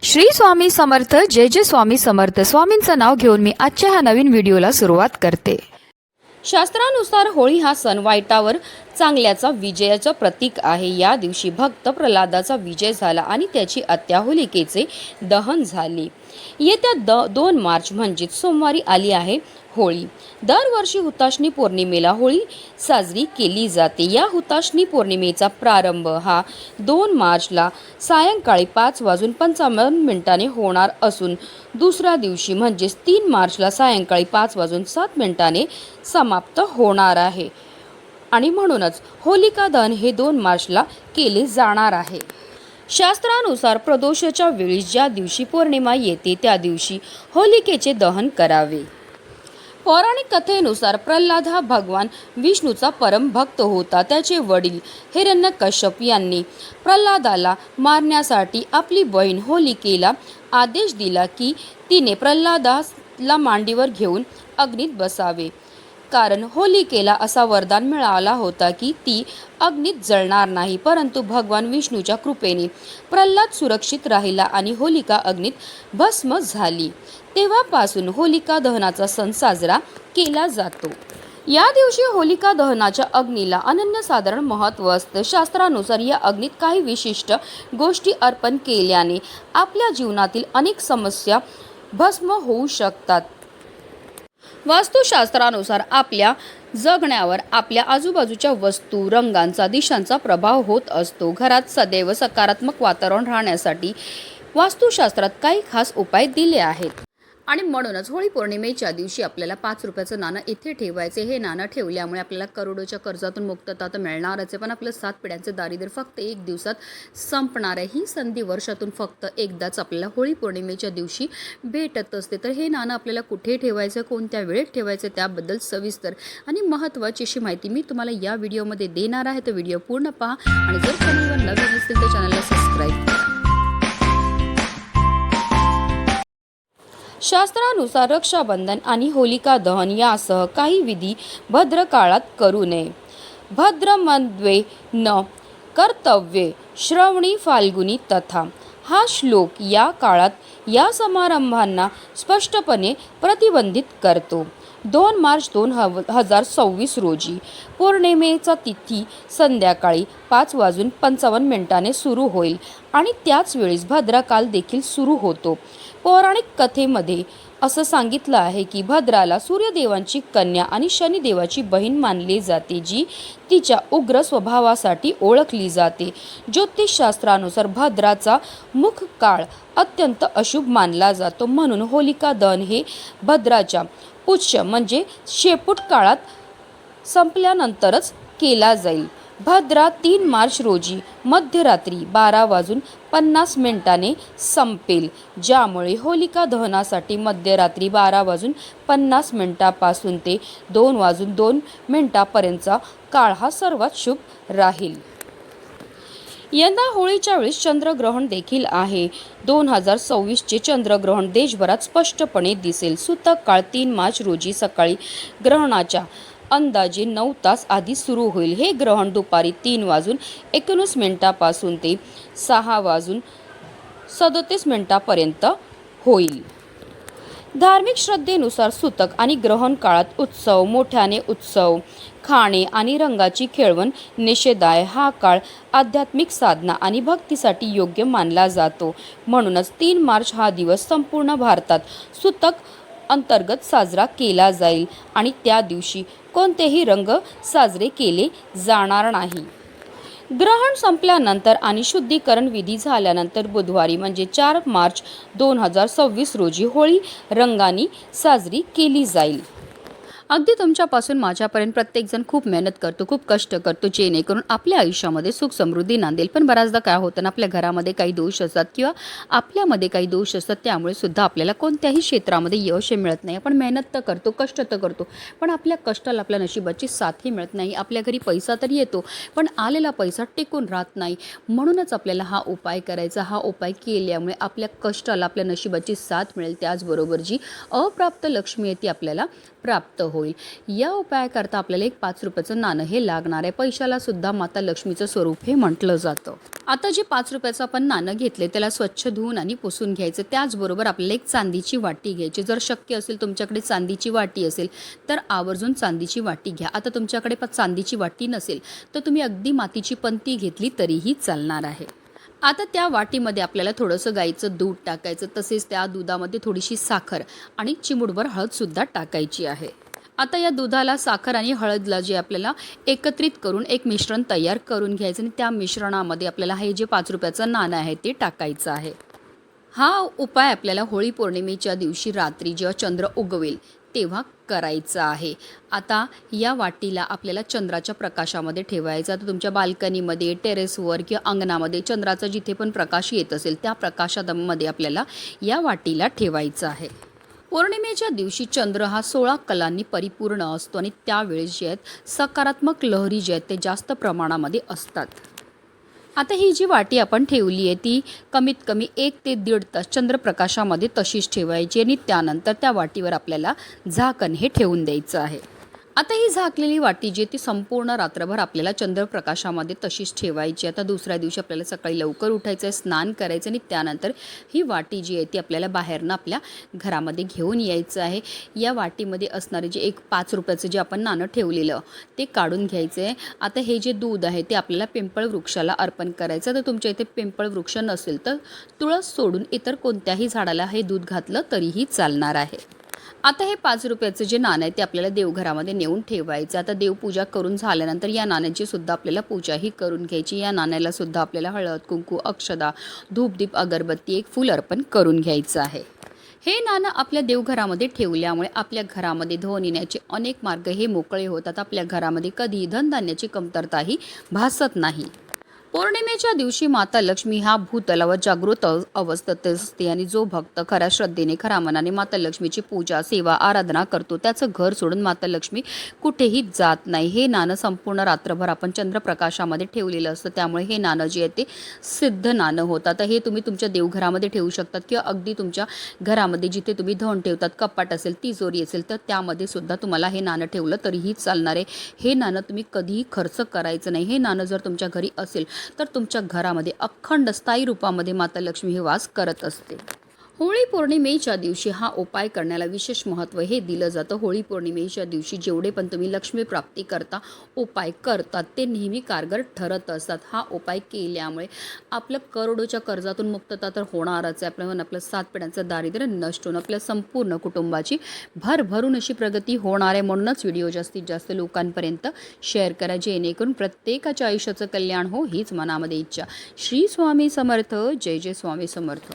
श्री स्वामी समर्थ. जय जय स्वामी समर्थ. स्वामींचं नाव घेऊन मी आजच्या ह्या नवीन व्हिडिओला सुरुवात करते. शास्त्रानुसार होळी हा सण वाईटावर चांगल्याचा विजयाचं प्रतीक आहे. या दिवशी भक्त प्रल्हादाचा विजय झाला आणि त्याची आत्या होलिकेचे दहन झाले. येत्या 2 मार्च म्हणजे सोमवारी आली आहे होळी. दरवर्षी हुताशनी पौर्णिमेला होळी साजरी केली जाते. या हुताशनी पौर्णिमेचा प्रारंभ हा 2 मार्चला सायंकाळी 5:55 होणार असून दुसऱ्या दिवशी म्हणजेच 3 मार्चला सायंकाळी 5:07 समाप्त होणार आहे. आणि म्हणूनच होलिका दहन हे 2 मार्चला केले जाणार आहे. शास्त्रानुसार प्रदोषाच्या वेळी ज्या दिवशी पौर्णिमा येते त्या दिवशी होलिकेचे दहन करावे. पौराणिक कथेनुसार प्रल्हाद हा भगवान विष्णूचा परम भक्त होता. त्याचे वडील हिरण्यकश्यप यांनी प्रल्हादाला मारण्यासाठी आपली बहीण होलिकेला आदेश दिला की तिने प्रल्हादाला मांडीवर घेऊन अग्नीत बसावे, कारण होलिकेला असा वरदान मिळाला होता की ती अग्नीत जळणार नाही. परंतु भगवान विष्णूच्या कृपेने प्रल्हाद सुरक्षित राहिला आणि होलिका अग्नीत भस्म झाली. तेव्हापासून होलिका दहनाचा सण साजरा केला जातो. या दिवशी होलिका दहनाच्या अग्नीला अनन्यसाधारण महत्त्व असतं. शास्त्रानुसार या अग्नीत काही विशिष्ट गोष्टी अर्पण केल्याने आपल्या जीवनातील अनेक समस्या भस्म होऊ शकतात. वास्तुशास्त्रानुसार आपल्या जगण्यावर आपल्या आजूबाजूच्या वस्तू, रंगांचा, दिशांचा प्रभाव होत असतो. घरात सदैव सकारात्मक वातावरण राहण्यासाठी वास्तुशास्त्रात काही खास उपाय दिले आहेत. आणि म्हणूनच होळी पौर्णिमेच्या दिवशी आपल्याला 5 रुपयाचं नाणं इथे ठेवायचे. हे नाणं ठेवल्यामुळे आपल्याला करोडोच्या कर्जातून मुक्तता तर मिळणारच आहे, पण आपलं 7 पिढ्यांचे दारिद्र्य फक्त 1 दिवसात संपणार आहे. ही संधी वर्षातून फक्त एकदाच आपल्याला होळी पौर्णिमेच्या दिवशी भेटत असते. तर हे नाणं आपल्याला कुठे ठेवायचं, कोणत्या वेळेत ठेवायचं, त्याबद्दल सविस्तर आणि महत्त्वाची अशी माहिती मी तुम्हाला या व्हिडिओमध्ये देणार आहे. तर व्हिडिओ पूर्ण पहा आणि जर चॅनलवर नवीन असतील तर चॅनलला सबस्क्राईब करा. शास्त्रानुसार रक्षाबंधन आणि होलिका दहन यासह काही विधी भद्र काळात करू नये. भद्रमध्ये न कर्तव्ये श्रवणी फाल्गुनी तथा हा श्लोक या काळात या समारंभांना स्पष्टपणे प्रतिबंधित करतो. 2 मार्च 2026 रोजी पौर्णिमेचा तिथी संध्याकाळी 5:55 सुरू होईल आणि त्याच वेळेस भद्रकाल देखील सुरू होतो. पौराणिक कथेमध्ये असं सांगितलं आहे की भद्राला सूर्यदेवांची कन्या आणि शनिदेवाची बहीण मानली जाते, जी तिच्या उग्र स्वभावासाठी ओळखली जाते. ज्योतिषशास्त्रानुसार भद्राचा मुख काळ अत्यंत अशुभ मानला जातो. म्हणून होलिका दहन हे भद्राच्या पुच्छ म्हणजे शेपूट काळात संपल्यानंतरच केला जाईल. भद्रा 3 मार्च रोजी मध्यरात्री 12:50 संपेल, ज्यामुळे होलिका दहनासाठी मध्यरात्री 12:50 पासून ते 2:02 पर्यंतचा काळ हा सर्वात शुभ राहील. यंदा होळीच्या वेळेस चंद्रग्रहण देखील आहे. 2026चे चंद्रग्रहण देशभरात स्पष्टपणे दिसेल. सूतक काळ 3 मार्च रोजी सकाळी ग्रहणाच्या अंदाजे 9 तास आधी सुरू होईल. हे ग्रहण दुपारी 3:19 पासून ते 6:37 पर्यंत होईल. धार्मिक श्रद्धेनुसार सूतक आणि ग्रहण काळात उत्सव, मोठ्याने उत्सव, खाणे आणि रंगाची खेळवण निषेध आहे. हा काळ आध्यात्मिक साधना आणि भक्तीसाठी योग्य मानला जातो. म्हणूनच 3 मार्च हा दिवस संपूर्ण भारतात सूतक अंतर्गत साजरा केला जाईल आणि त्या दिवशी कोणतेही रंग साजरे केले जाणार नाही. ग्रहण संपल्यानंतर आणि शुद्धीकरण विधी झाल्यानंतर बुधवारी म्हणजे 4 मार्च 2026 रोजी होळी रंगानी साजरी केली जाईल. अगदी तुमच्यापासून माझ्यापर्यंत प्रत्येकजण खूप मेहनत करतो, खूप कष्ट करतो, जेणेकरून आपल्या आयुष्यामध्ये सुख समृद्धी नांदेल. पण बऱ्याचदा काय होतं ना, आपल्या घरामध्ये काही दोष असतात किंवा आपल्यामध्ये काही दोष असतात, त्यामुळे सुद्धा आपल्याला कोणत्याही क्षेत्रामध्ये यश मिळत नाही. आपण मेहनत तर करतो, कष्ट तर करतो, पण आपल्या कष्टाला आपल्या नशिबाची साथही मिळत नाही. आपल्या घरी पैसा तर येतो, पण आलेला पैसा टिकून राहत नाही. म्हणूनच आपल्याला हा उपाय करायचा. हा उपाय केल्यामुळे आपल्या कष्टाला आपल्या नशिबाची साथ मिळेल. त्याचबरोबर जी अप्राप्त लक्ष्मी आहे ती आपल्याला प्राप्त होईल. होईल। या उपायाकरता आपल्याला एक 5 रुपयाचं नाणं हे लागणार आहे। पैशाला सुद्धा माता लक्ष्मीचं स्वरूप हे म्हटलं जातं। आता जे 5 रुपयाचं आपण नाणं घेतले त्याला स्वच्छ धुवून आणि पुसून घ्यायचं। त्याचबरोबर आपल्याला एक चांदीची वाटी घ्यायची। जर शक्य असेल तुमच्याकडे चांदीची वाटी असेल तर आवर्जून चांदीची वाटी घ्या। आता तुमच्याकडे चांदीची वाटी नसेल तर तुम्ही अगदी मातीची पंती घेतली तरीही चालणार आहे। आता त्या वाटीमध्ये आपल्याला थोडंसं गाईचं दूध टाकायचं, तसेच त्या दुधामध्ये थोडीशी साखर आणि चिमूटभर हळदसुद्धा टाकायची आहे। आता या दुधाला, साखर आणि हळदला जे आपल्याला एकत्रित करून एक मिश्रण तयार करून घ्यायचं आणि त्या मिश्रणामध्ये आपल्याला हे जे 5 रुपयाचं नाणं आहे ते टाकायचं आहे। हा उपाय आपल्याला होळी पौर्णिमेच्या दिवशी रात्री जेव्हा चंद्र उगवेल तेव्हा करायचा आहे। आता या वाटीला आपल्याला चंद्राच्या प्रकाशामध्ये ठेवायचं। तर तुमच्या बाल्कनीमध्ये, टेरेसवर किंवा अंगणामध्ये चंद्राचा जिथे पण प्रकाश येत असेल त्या प्रकाशामध्ये आपल्याला या वाटीला ठेवायचं आहे। पौर्णिमेच्या दिवशी चंद्र हा 16 कलांनी परिपूर्ण असतो आणि त्यावेळेस जे आहेत सकारात्मक लहरी जे आहेत ते जास्त प्रमाणामध्ये असतात। आता ही जी वाटी आपण ठेवली आहे ती कमीत कमी 1 ते 1.5 तास चंद्रप्रकाशामध्ये तशीच ठेवायची आणि त्यानंतर त्या वाटीवर आपल्याला झाकण हे ठेवून द्यायचं आहे। आता ही झाकलेली वाटी जी ती संपूर्ण रात्रभर आपल्याला चंद्रप्रकाशामध्ये तशीच ठेवायची। आता दुसऱ्या दिवशी आपल्याला सकाळी लवकर उठायचं आहे, स्नान करायचं आणि त्यानंतर ही वाटी जी आहे ती आपल्याला बाहेरनं आपल्या घरामध्ये घेऊन यायचं आहे। या वाटीमध्ये असणारे जे एक 5 रुपयाचं जे आपण नाणं ठेवलेलं ते काढून घ्यायचं आहे। आता हे जे दूध आहे ते आपल्याला पिंपळ वृक्षाला अर्पण करायचं। तर तुमच्या इथे पिंपळ वृक्ष नसेल तर तुळस सोडून इतर कोणत्याही झाडाला हे दूध घातलं तरीही चालणार आहे। आता हे 5 रुपयाचं जे नाणं आहे ते आपल्याला देवघरामध्ये नेऊन ठेवायचं। आता देवपूजा करून झाल्यानंतर या नाण्याची सुद्धा आपल्याला पूजाही करून घ्यायची। या नाण्याला सुद्धा आपल्याला हळद, कुंकू, अक्षदा, धूपदीप, अगरबत्ती, एक फूल अर्पण करून घ्यायचं आहे। हे नाणं आपल्या देवघरामध्ये ठेवल्यामुळे आपल्या घरामध्ये धन येण्याचे अनेक मार्ग हे मोकळे होतात। आपल्या घरामध्ये कधी धनधान्याची कमतरताही भासत नाही। पौर्णिमेच्या दिवशी माता लक्ष्मी हा भूतलावर जागृत अवस्थेत असते आणि जो भक्त खऱ्या श्रद्धेने, खऱ्या मनाने माता लक्ष्मीची पूजा, सेवा, आराधना करतो त्याचं घर सोडून माता लक्ष्मी कुठेही जात नाही। हे नाणं संपूर्ण रात्रभर आपण चंद्रप्रकाशामध्ये ठेवलेलं असतं, त्यामुळे हे नाणं जे आहे ते सिद्ध नाणं होतं। आता हे तुम्ही तुमच्या देवघरामध्ये ठेवू शकतात किंवा अगदी तुमच्या घरामध्ये जिथे तुम्ही धन ठेवतात, कपाट असेल, तिजोरी असेल तर त्यामध्ये सुद्धा तुम्हाला हे नाणं ठेवलं तरीही चालणार आहे। हे नाणं तुम्ही कधीही खर्च करायचं नाही। हे नाणं जर तुमच्या घरी असेल तर तुमच्या घरामध्ये अखंड स्थायी रूपामध्ये माता लक्ष्मी हे वास करत असते। होळी पौर्णिमेच्या दिवशी हा उपाय करण्याला विशेष महत्त्व हे दिलं जातं। होळी पौर्णिमेच्या दिवशी जेवढे पण तुम्ही लक्ष्मी प्राप्ती करता उपाय करतात ते नेहमी कारगर ठरत असतात। हा उपाय केल्यामुळे आपलं करोडोच्या कर्जातून मुक्तता तर होणारच आहे, आपलं 7 पिढ्यांचं दारिद्र्य नष्ट होऊन आपल्या संपूर्ण कुटुंबाची भरभरून अशी प्रगती होणार आहे। म्हणूनच व्हिडिओ जास्तीत जास्त लोकांपर्यंत शेअर करा, जेणेकरून प्रत्येकाच्या आयुष्याचं कल्याण हो हीच मनामध्ये इच्छा। श्री स्वामी समर्थ। जय जय स्वामी समर्थ।